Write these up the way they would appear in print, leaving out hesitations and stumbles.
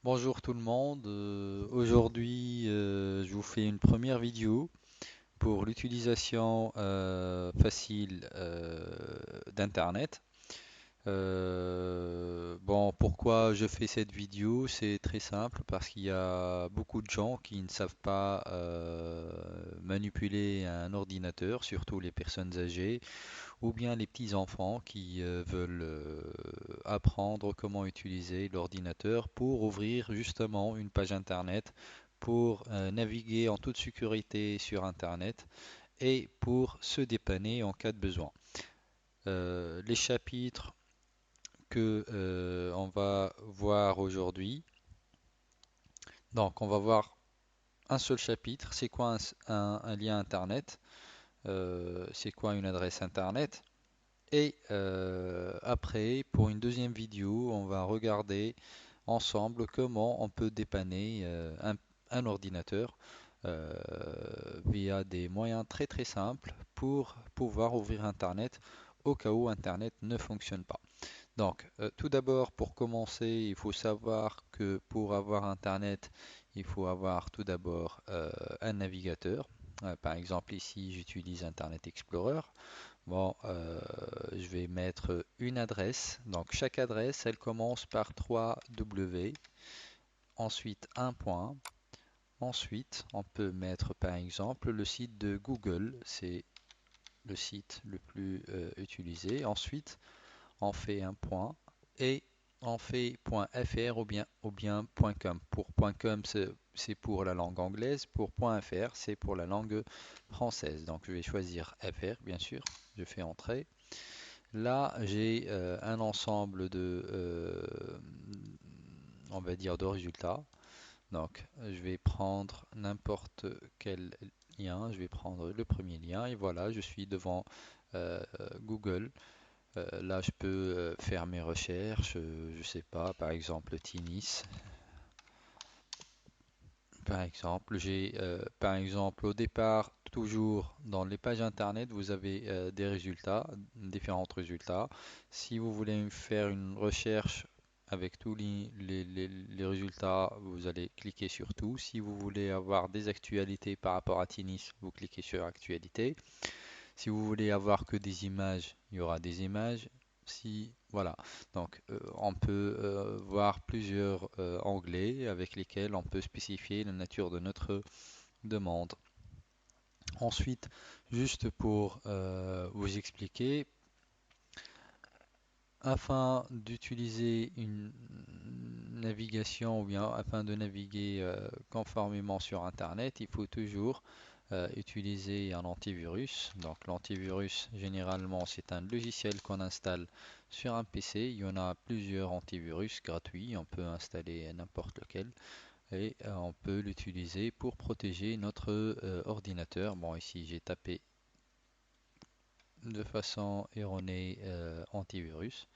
Bonjour tout le monde. Aujourd'hui, je vous fais une première vidéo pour l'utilisation facile d'Internet. Bon, pourquoi je fais cette vidéo? C'est très simple parce qu'il y a beaucoup de gens qui ne savent pas manipuler un ordinateur, surtout les personnes âgées ou bien les petits-enfants qui veulent apprendre comment utiliser l'ordinateur pour ouvrir justement une page Internet, pour naviguer en toute sécurité sur Internet et pour se dépanner en cas de besoin. Les chapitres que on va voir aujourd'hui. Donc, on va voir un seul chapitre. C'est quoi un lien Internet? C'est quoi une adresse Internet? Et après, pour une deuxième vidéo, on va regarder ensemble comment on peut dépanner un ordinateur euh, via des moyens très très simples pour pouvoir ouvrir Internet au cas où Internet ne fonctionne pas. Donc, tout d'abord, pour commencer, il faut savoir que pour avoir Internet, il faut avoir tout d'abord un navigateur. Par exemple, ici, j'utilise Internet Explorer. Bon, je vais mettre une adresse. Donc chaque adresse, elle commence par 3W, ensuite un point. Ensuite, on peut mettre par exemple le site de Google, c'est le site le plus utilisé. Ensuite, on fait un point et on fait .fr ou bien .com. Pour .com, c'est pour la langue anglaise. Pour .fr, c'est pour la langue française. Donc je vais choisir FR, bien sûr. Je fais entrer. Là, j'ai un ensemble on va dire, de résultats. Donc, je vais prendre n'importe quel lien. Je vais prendre le premier lien et voilà, je suis devant Google. Là, je peux faire mes recherches. Je sais pas, par exemple, tennis. Par exemple, j'ai, par exemple, au départ, toujours dans les pages internet, vous avez des résultats, différents résultats. Si vous voulez faire une recherche avec tous les résultats, vous allez cliquer sur tout. Si vous voulez avoir des actualités par rapport à tennis, vous cliquez sur actualité. Si vous voulez avoir que des images, il y aura des images. Si, voilà. Donc, on peut voir plusieurs onglets avec lesquels on peut spécifier la nature de notre demande. Ensuite, juste pour vous expliquer, afin d'utiliser une navigation ou bien afin de naviguer conformément sur Internet, il faut toujours utiliser un antivirus. Donc l'antivirus, généralement, c'est un logiciel qu'on installe sur un PC. Il y en a plusieurs antivirus gratuits. On peut installer n'importe lequel et on peut l'utiliser pour protéger notre ordinateur. Bon, ici, j'ai tapé de façon erronée antivirus.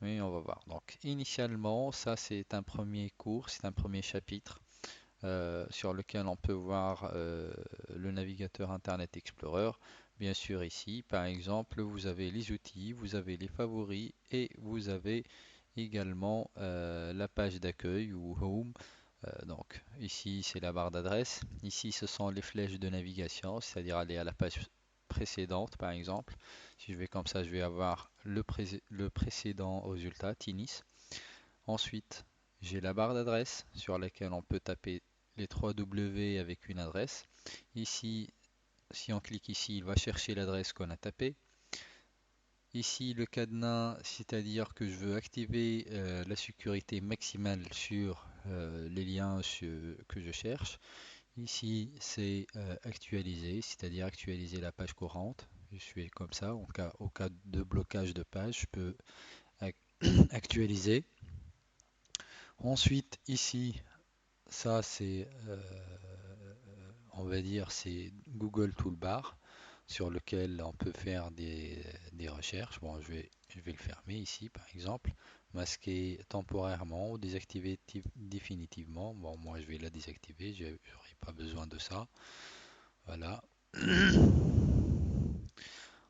Oui, on va voir. Donc, initialement, ça c'est un premier cours, c'est un premier chapitre sur lequel on peut voir le navigateur Internet Explorer. Bien sûr, ici, par exemple, vous avez les outils, vous avez les favoris et vous avez également la page d'accueil ou Home. Donc, ici, c'est la barre d'adresse. Ici, ce sont les flèches de navigation, c'est-à-dire aller à la page précédente, par exemple. Si je vais comme ça, je vais avoir le précédent résultat, Tinis. Ensuite, j'ai la barre d'adresse sur laquelle on peut taper les 3 W avec une adresse. Ici, si on clique ici, il va chercher l'adresse qu'on a tapée. Ici, le cadenas, c'est-à-dire que je veux activer la sécurité maximale sur les liens que je cherche. Ici, c'est actualiser, c'est-à-dire actualiser la page courante. Je suis comme ça, au cas de blocage de page, je peux actualiser. Ensuite, ici, ça c'est, on va dire, c'est Google Toolbar sur lequel on peut faire des recherches. Bon, je vais le fermer ici, par exemple. Masquer temporairement ou désactiver définitivement. Bon, moi, je vais la désactiver, je n'aurai pas besoin de ça. Voilà.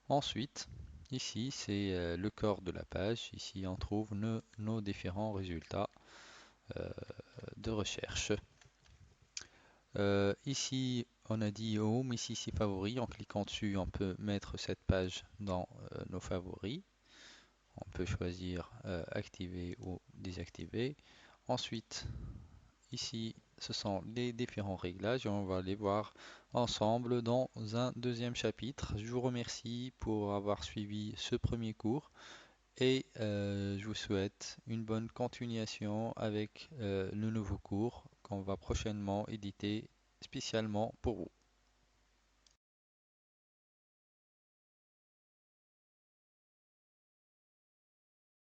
Ensuite, ici, c'est le corps de la page. Ici, on trouve nos différents résultats. euh, de recherche. Ici, on a dit Home, ici c'est favoris. En cliquant dessus, on peut mettre cette page dans nos favoris. On peut choisir activer ou désactiver. Ensuite, ici, ce sont les différents réglages et on va les voir ensemble dans un deuxième chapitre. Je vous remercie pour avoir suivi ce premier cours et je vous souhaite une bonne continuation avec le nouveau cours qu'on va prochainement éditer spécialement pour vous.